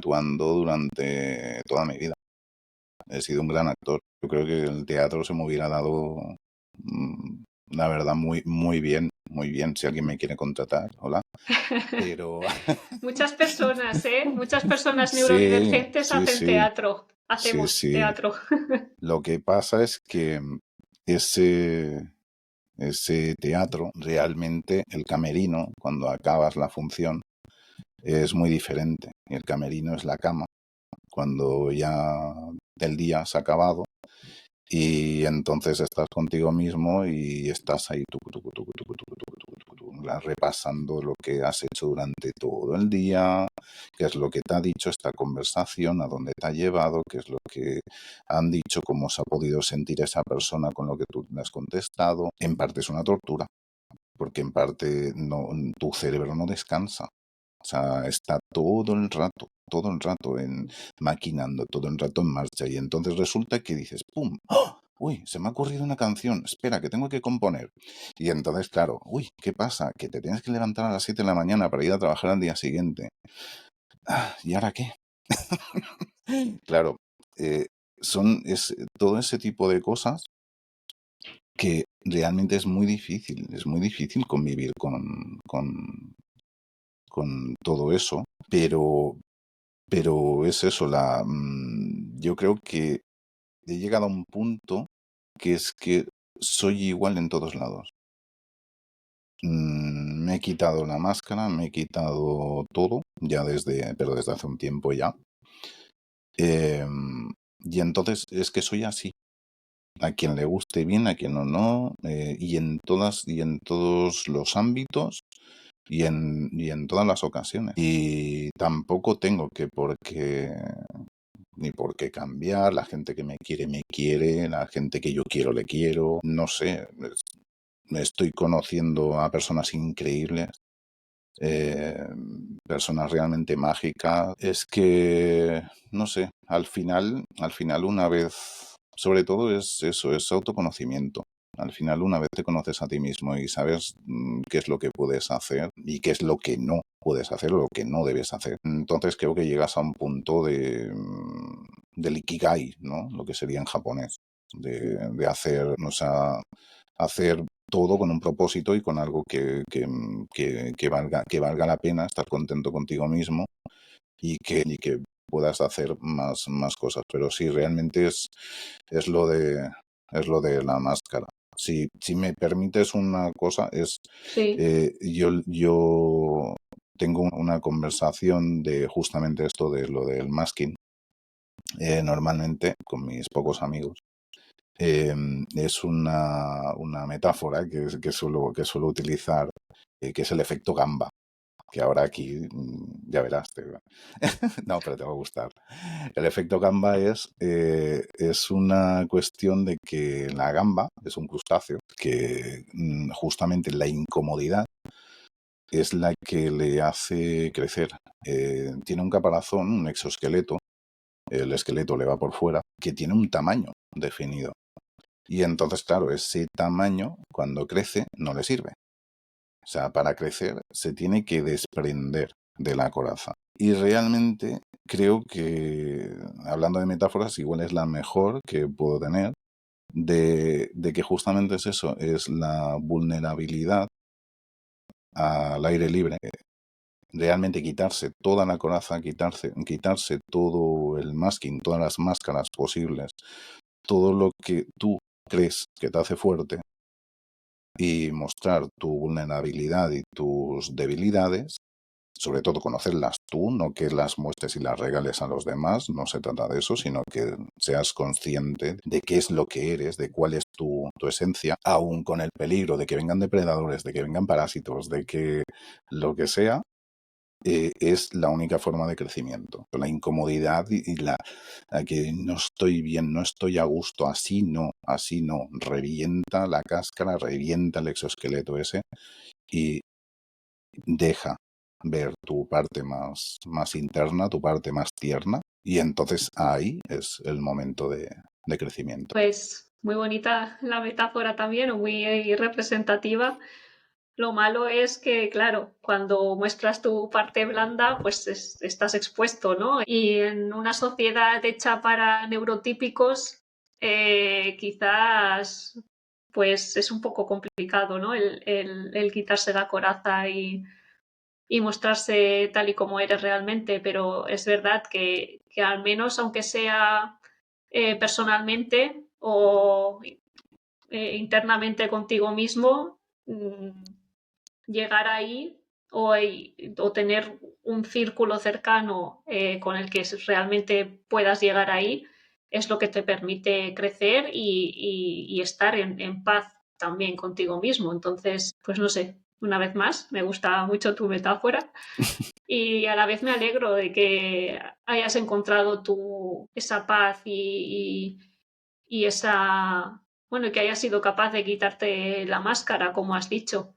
durante toda mi vida. He sido un gran actor. Yo creo que el teatro se me hubiera dado, la verdad, muy bien, muy bien. Si alguien me quiere contratar, hola. Pero Muchas personas, ¿eh? Muchas personas sí, neurodivergentes sí, hacen sí, teatro. sí, Hacemos sí. teatro. Lo que pasa es que ese teatro, realmente el camerino, cuando acabas la función, es muy diferente. El camerino es la cama, cuando ya el día se ha acabado. Y entonces estás contigo mismo y estás ahí repasando lo que has hecho durante todo el día, qué es lo que te ha dicho esta conversación, a dónde te ha llevado, qué es lo que han dicho, cómo se ha podido sentir esa persona con lo que tú le has contestado. En parte es una tortura, porque en parte no, tu cerebro no descansa. O sea, está todo el rato maquinando, todo el rato en marcha. Y entonces resulta que dices, ¡pum! ¡Oh! Uy, se me ha ocurrido una canción. Espera, que tengo que componer. Y entonces, claro, uy, ¿qué pasa? Que te tienes que levantar a las 7 de la mañana para ir a trabajar al día siguiente. ¿Y ahora qué? Claro, eh, es todo ese tipo de cosas que realmente es muy difícil convivir con todo eso, pero es eso, yo creo que he llegado a un punto que es que soy igual en todos lados. Me he quitado la máscara, me he quitado todo, pero desde hace un tiempo ya. Y entonces es que soy así. A quien le guste bien, a quien no, y en todos los ámbitos y en todas las ocasiones. Y tampoco tengo ni por qué cambiar. La gente que me quiere, la gente que yo quiero, le quiero. No sé, me estoy conociendo a personas increíbles, eh, personas realmente mágicas. Es que, no sé, al final una vez, sobre todo es eso, es autoconocimiento. Al final, una vez te conoces a ti mismo y sabes qué es lo que puedes hacer y qué es lo que no puedes hacer o lo que no debes hacer, entonces creo que llegas a un punto del ikigai, ¿no? Lo que sería en japonés, de hacer, o sea, hacer todo con un propósito y con algo que valga la pena, estar contento contigo mismo y que puedas hacer más cosas. Pero sí, realmente es lo es lo de la máscara. Si me permites una cosa, Sí. yo tengo una conversación de justamente esto de lo del masking, normalmente con mis pocos amigos. Es una metáfora que suelo utilizar, que es el efecto gamba, que ahora aquí ya verás. No, pero te va a gustar. El efecto gamba es una cuestión de que la gamba es un crustáceo que justamente la incomodidad es la que le hace crecer. Tiene un caparazón, un exoesqueleto, el esqueleto le va por fuera, que tiene un tamaño definido. Y entonces, claro, ese tamaño, cuando crece, no le sirve. O sea, para crecer se tiene que desprender de la coraza. Y realmente creo que, hablando de metáforas, igual es la mejor que puedo tener, de que justamente es eso, es la vulnerabilidad al aire libre. Realmente quitarse toda la coraza, quitarse todo el masking, todas las máscaras posibles, todo lo que tú crees que te hace fuerte y mostrar tu vulnerabilidad y tus debilidades, sobre todo conocerlas tú, no que las muestres y las regales a los demás, no se trata de eso, sino que seas consciente de qué es lo que eres, de cuál es tu esencia, aun con el peligro de que vengan depredadores, de que vengan parásitos, de que lo que sea, es la única forma de crecimiento. La incomodidad y la que no estoy bien, no estoy a gusto, así no, revienta la cáscara, revienta el exoesqueleto ese y deja ver tu parte más interna, tu parte más tierna, y entonces ahí es el momento de crecimiento. Pues muy bonita la metáfora también, o muy representativa. Lo malo es que, claro, cuando muestras tu parte blanda, pues estás expuesto, ¿no? Y en una sociedad hecha para neurotípicos, quizás pues es un poco complicado, ¿no? El quitarse la coraza y mostrarse tal y como eres realmente, pero es verdad que al menos, aunque sea personalmente o internamente contigo mismo, llegar ahí o tener un círculo cercano con el que realmente puedas llegar ahí es lo que te permite crecer y estar en paz también contigo mismo. Entonces, pues no sé, una vez más, me gusta mucho tu metáfora y a la vez me alegro de que hayas encontrado esa paz y esa, bueno, y que hayas sido capaz de quitarte la máscara, como has dicho,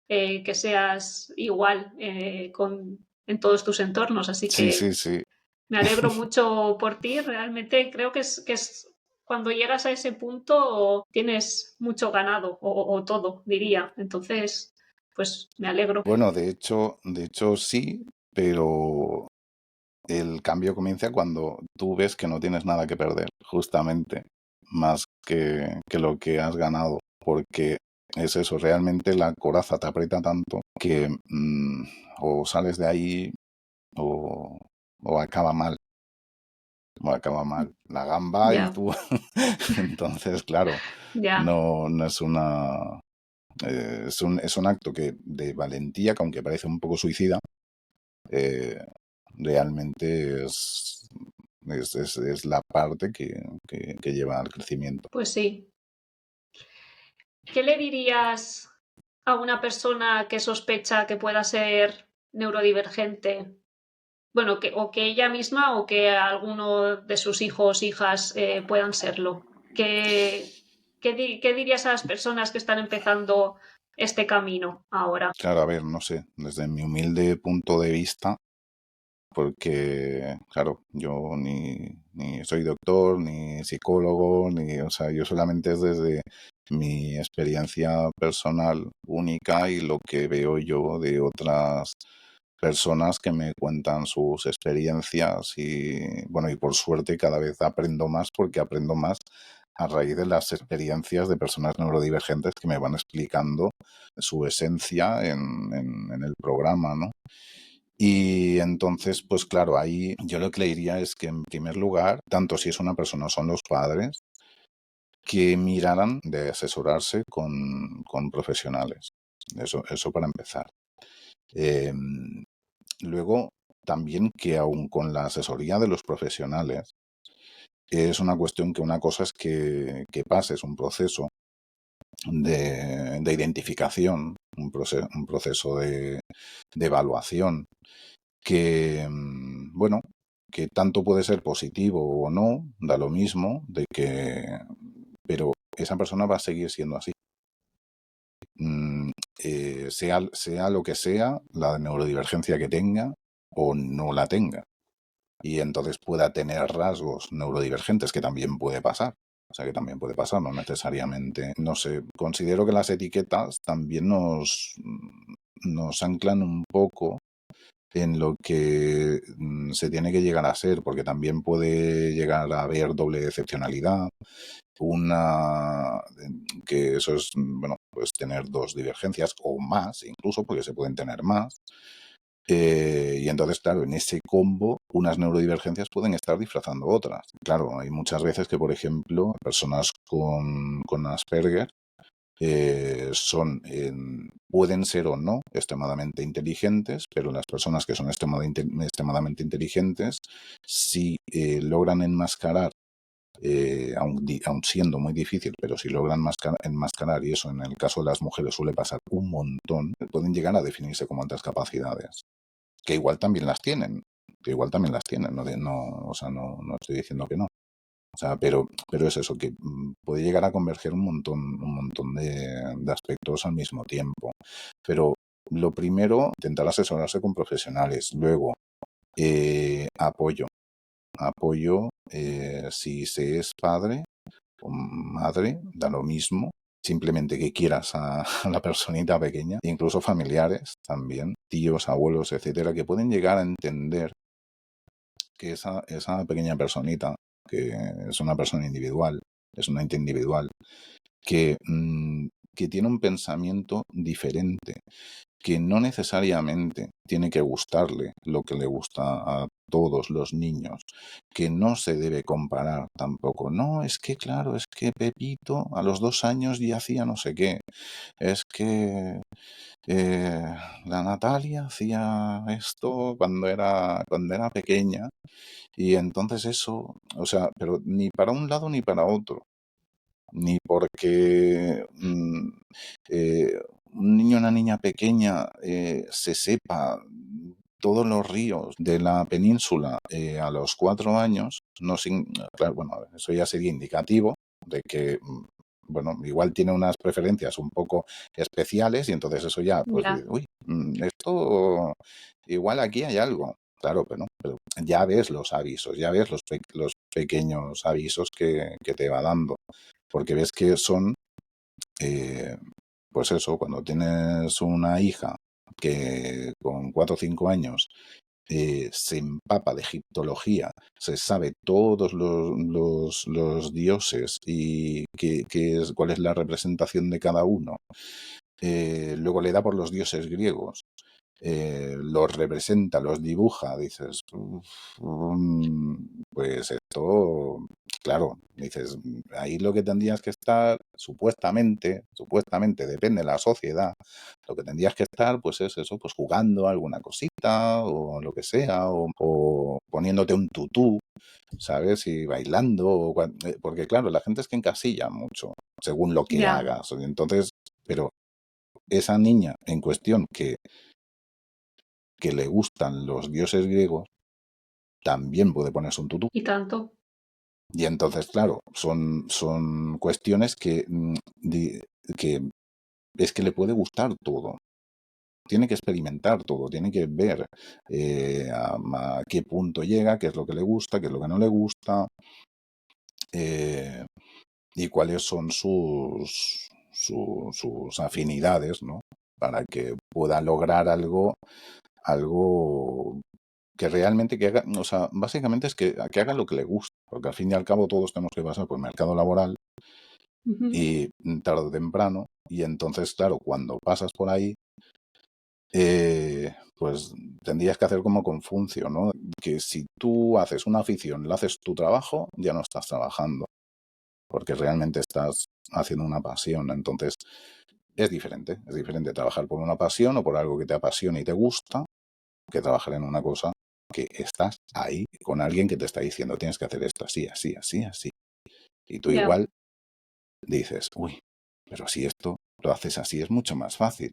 que seas igual en todos tus entornos. Así Sí, que sí, sí. me alegro mucho por ti. Realmente creo que es cuando llegas a ese punto tienes mucho ganado o todo, diría. Entonces, pues me alegro. Bueno, de hecho sí, pero el cambio comienza cuando tú ves que no tienes nada que perder, justamente, más que lo que has ganado, porque es eso, realmente la coraza te aprieta tanto que o sales de ahí o, o acaba mal, la gamba y Ya, tú. Entonces, claro, ya. no es una... es un acto de valentía que aunque parece un poco suicida, eh, realmente es la parte que lleva al crecimiento. Pues sí. ¿Qué le dirías a una persona que sospecha que pueda ser neurodivergente? Bueno, o que ella misma o que alguno de sus hijos o hijas puedan serlo. ¿Qué dirías a las personas que están empezando este camino ahora? Claro, a ver, no sé, desde mi humilde punto de vista, porque, claro, yo ni soy doctor, ni psicólogo, o sea, yo solamente es desde mi experiencia personal única y lo que veo yo de otras personas que me cuentan sus experiencias y, bueno, y por suerte cada vez aprendo más porque aprendo más a raíz de las experiencias de personas neurodivergentes que me van explicando su esencia en el programa, ¿no? Y entonces, pues claro, ahí yo lo que le diría es que en primer lugar, tanto si es una persona o son los padres, que miraran de asesorarse con profesionales. Eso para empezar. Eh, Luego, también que aun con la asesoría de los profesionales, es una cuestión que una cosa es que pases un proceso de identificación, un proceso de evaluación que, bueno, que tanto puede ser positivo o no, da lo mismo, pero esa persona va a seguir siendo así. Mm, sea lo que sea, la neurodivergencia que tenga o no la tenga. y entonces pueda tener rasgos neurodivergentes, que también puede pasar. O sea, que también puede pasar, no necesariamente. No sé, considero que las etiquetas también nos anclan un poco en lo que se tiene que llegar a ser, porque también puede llegar a haber doble excepcionalidad, que eso es, bueno, pues tener dos divergencias o más, incluso, porque se pueden tener más. Y entonces, claro, en ese combo, unas neurodivergencias pueden estar disfrazando otras. Claro, hay muchas veces que, por ejemplo, personas con Asperger pueden ser o no extremadamente inteligentes, pero las personas que son extremadamente inteligentes, si logran enmascarar, aun siendo muy difícil, pero si logran enmascarar, y eso en el caso de las mujeres suele pasar un montón, pueden llegar a definirse como altas capacidades, que igual también las tienen, o sea, no estoy diciendo que no. O sea, pero es eso, que puede llegar a converger un montón de aspectos al mismo tiempo. Pero lo primero, intentar asesorarse con profesionales. Luego, apoyo. Apoyo, si se es padre o madre, da lo mismo. Simplemente que quieras a la personita pequeña, incluso familiares también, tíos, abuelos, etcétera, que pueden llegar a entender que esa pequeña personita, que es una persona individual, es una ente individual, que tiene un pensamiento diferente, que no necesariamente tiene que gustarle lo que le gusta a todos los niños, que no se debe comparar tampoco. No, es que claro, es que Pepito a los 2 años ya hacía no sé qué, es que la Natalia hacía esto cuando era pequeña, y entonces eso, o sea, pero ni para un lado ni para otro, ni porque un niño o una niña pequeña se sepa todos los ríos de la península a los 4 años, no claro, bueno, eso ya sería indicativo de que, bueno, igual tiene unas preferencias un poco especiales, y entonces eso ya, pues, Ya, uy, esto, igual aquí hay algo. Claro, pero ya ves los avisos, ya ves los pequeños avisos que te va dando, porque ves que son, pues eso, cuando tienes una hija que con 4 o 5 años se empapa de egiptología, se sabe todos los dioses y cuál es la representación de cada uno, luego le da por los dioses griegos, los representa, los dibuja, dices, pues esto, claro, dices, ahí lo que tendrías que estar, supuestamente, depende de la sociedad, lo que tendrías que estar, pues es eso, pues jugando alguna cosita o lo que sea, o poniéndote un tutú, ¿sabes? Y bailando, porque claro, la gente es que encasilla mucho según lo que ya. hagas, entonces, pero esa niña en cuestión que le gustan los dioses griegos, también puede ponerse un tutú. Y tanto. Y entonces, claro, son cuestiones que es que le puede gustar todo. Tiene que experimentar todo, tiene que ver a qué punto llega, qué es lo que le gusta, qué es lo que no le gusta, eh, y cuáles son sus afinidades, ¿no? Para que pueda lograr algo que realmente que haga, o sea, básicamente es que haga lo que le gusta, porque al fin y al cabo todos tenemos que pasar por el mercado laboral Ujú. y tarde o temprano, y entonces, claro, cuando pasas por ahí, pues tendrías que hacer como Confucio, ¿no? Que si tú haces una afición, le haces tu trabajo, ya no estás trabajando, porque realmente estás haciendo una pasión, entonces es diferente trabajar por una pasión o por algo que te apasiona y te gusta, que trabajar en una cosa que estás ahí con alguien que te está diciendo tienes que hacer esto así, así, así, así. Y tú Ya. igual dices, uy, pero si esto lo haces así es mucho más fácil.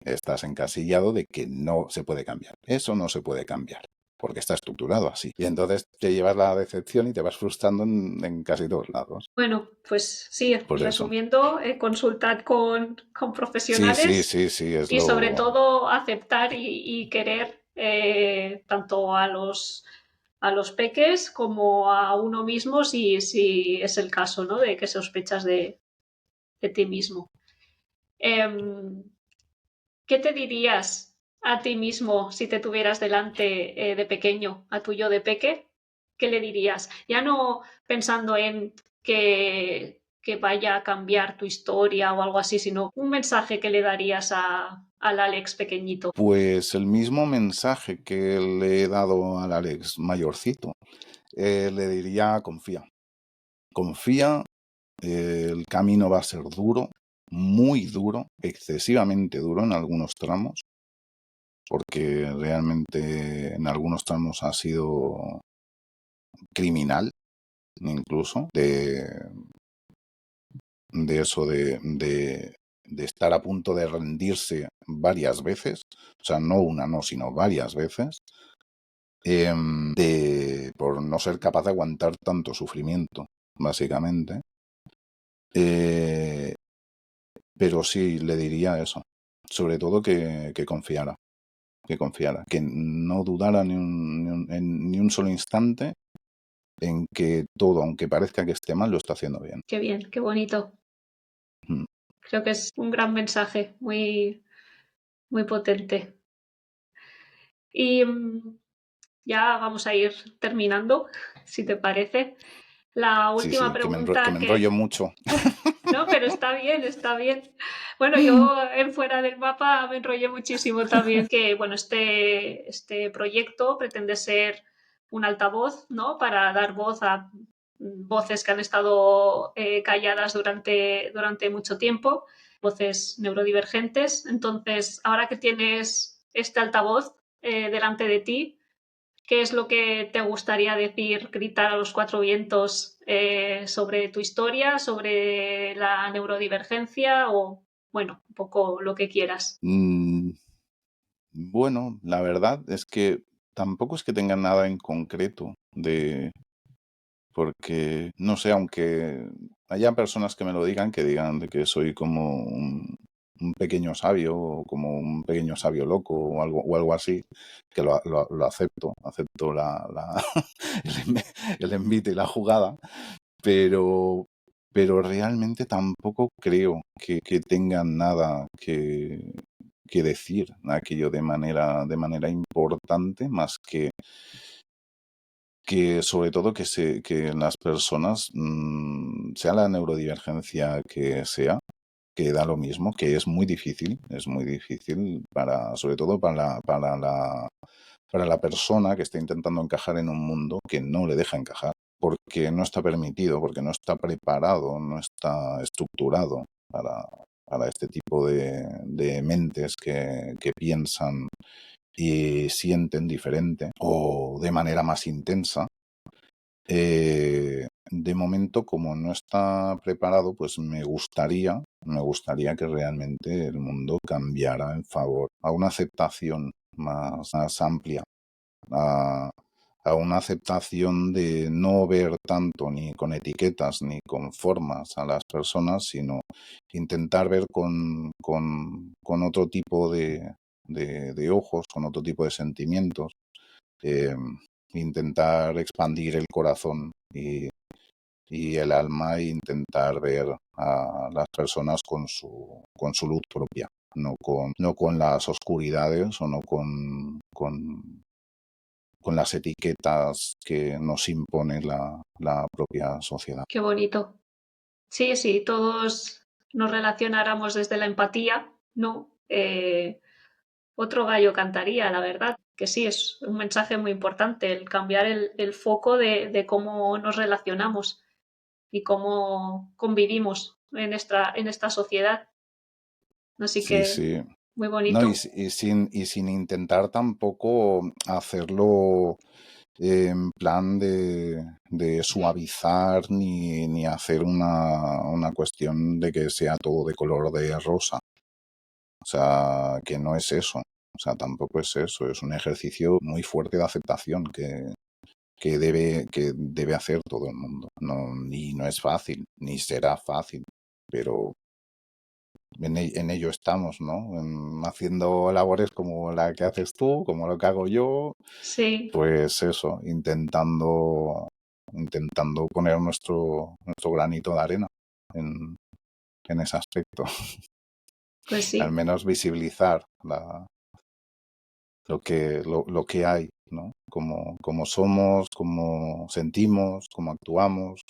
Estás encasillado de que no se puede cambiar. Eso no se puede cambiar, porque está estructurado así. Y entonces te llevas la decepción y te vas frustrando en casi todos lados. Bueno, pues sí, Por eso. resumiendo, consultad con Sí, sí, profesionales sí, sí, es y sobre lo... todo aceptar y querer tanto a los peques como a uno mismo si es el caso, ¿no? De que sospechas de ti mismo. ¿Qué te dirías a ti mismo si te tuvieras delante de pequeño, a tu yo de peque? ¿Qué le dirías? Ya no pensando en que vaya a cambiar tu historia o algo así, sino un mensaje que le darías al Alex pequeñito. Pues el mismo mensaje que le he dado al Alex mayorcito. Le diría confía. Confía, el camino va a ser duro, muy duro, excesivamente duro en algunos tramos, porque realmente en algunos tramos ha sido criminal, incluso, de eso de estar a punto de rendirse varias veces, o sea, no una, no, sino varias veces, por no ser capaz de aguantar tanto sufrimiento, básicamente. Pero sí, le diría eso. Sobre todo que confiara, que no dudara ni un solo instante en que todo, aunque parezca que esté mal, lo está haciendo bien. Qué bien, qué bonito. Creo que es un gran mensaje, muy, muy potente. Y ya vamos a ir terminando, si te parece. La Sí, última sí, que pregunta me enrollo mucho. No, pero está bien, está bien. Bueno, yo en Fuera del Mapa me enrollé muchísimo también, que bueno, este proyecto pretende ser un altavoz, ¿no? Para dar voz a voces que han estado calladas durante mucho tiempo, voces neurodivergentes. Entonces, ahora que tienes este altavoz delante de ti, ¿qué es lo que te gustaría decir, gritar a los cuatro vientos sobre tu historia, sobre la neurodivergencia o, bueno, un poco lo que quieras? Bueno, la verdad es que tampoco es que tenga nada en concreto porque, no sé, aunque haya personas que me lo digan, que digan de que soy como un pequeño sabio o como un pequeño sabio loco o algo así, que lo acepto, el envite y la jugada, pero, pero realmente tampoco creo que tengan nada que decir aquello de manera importante, más que sobre todo que las personas, sea la neurodivergencia que sea, que da lo mismo, que es muy difícil sobre todo para la persona que está intentando encajar en un mundo que no le deja encajar, porque no está permitido, porque no está preparado, no está estructurado para este tipo de mentes que piensan y sienten diferente o de manera más intensa. De momento, como no está preparado, pues me gustaría que realmente el mundo cambiara en favor a una aceptación más amplia, a, a una aceptación de no ver tanto ni con etiquetas ni con formas a las personas, sino intentar ver con otro tipo de ojos, con otro tipo de sentimientos, eh, intentar expandir el corazón y el alma e intentar ver a las personas con su luz propia, no con las oscuridades o no con las etiquetas que nos impone la propia sociedad. Qué bonito. Sí, sí, todos nos relacionáramos desde la empatía, ¿no? Otro gallo cantaría, la verdad, que sí, es un mensaje muy importante, el cambiar el foco de cómo nos relacionamos y cómo convivimos en esta sociedad. Así Sí, que sí. muy No, bonito. y sin intentar tampoco hacerlo en plan de suavizar ni hacer una cuestión de que sea todo de color de rosa. O sea, que no es eso. O sea, tampoco es eso. Es un ejercicio muy fuerte de aceptación que debe hacer todo el mundo. No, ni no es fácil, ni será fácil, pero en ello estamos, ¿no? Haciendo labores como la que haces tú, como lo que hago yo, Sí, pues eso, intentando poner nuestro granito de arena en, en ese aspecto. pues Al sí, menos visibilizar lo que hay, ¿no? Como somos, cómo sentimos, cómo actuamos,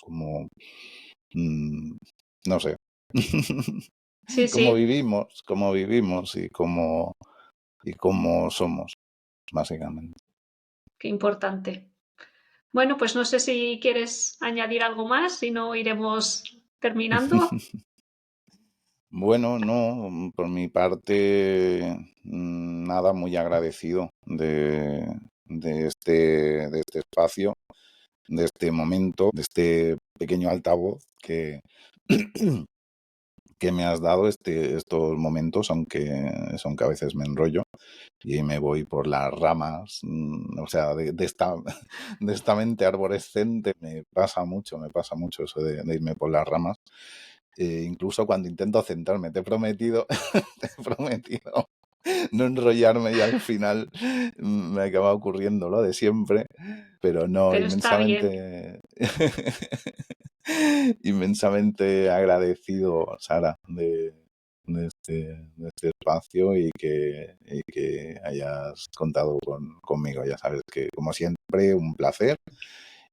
mm, no sé, sí, sí, cómo vivimos y cómo somos, básicamente. qué importante. Bueno, pues no sé si quieres añadir algo más, si no iremos terminando. Bueno, no, por mi parte, nada, muy agradecido de este espacio, de este momento, de este pequeño altavoz que me has dado estos momentos, aunque a veces me enrollo y me voy por las ramas, o sea, de esta mente arborescente me pasa mucho eso de irme por las ramas. Incluso cuando intento centrarme, te he prometido, te he prometido no enrollarme y al final me acaba ocurriendo lo de siempre, pero no, Pero está bien. inmensamente agradecido, Sara, de este espacio y que hayas contado conmigo. Ya sabes que, como siempre, un placer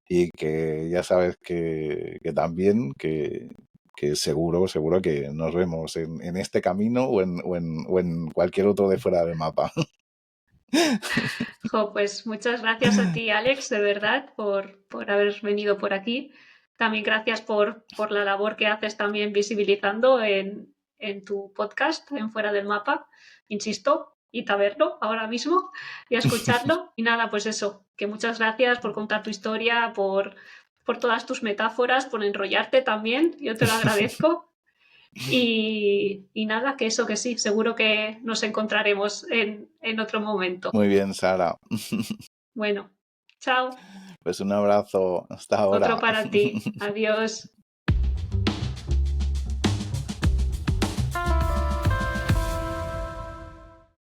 y que ya sabes que también que seguro que nos vemos en este camino o en cualquier otro de fuera del mapa. Jo, pues muchas gracias a ti, Alex, de verdad, por haber venido por aquí. También gracias por la labor que haces también visibilizando en tu podcast, en Fuera del Mapa. Insisto, id a verlo ahora mismo y a escucharlo. Y nada, pues eso, que muchas gracias por contar tu historia, por todas tus metáforas, por enrollarte también. Yo te lo agradezco. Y nada, que eso que sí, seguro que nos encontraremos en otro momento. Muy bien, Sara. Bueno, chao. Pues un abrazo. Hasta Otro ahora. para ti. Adiós.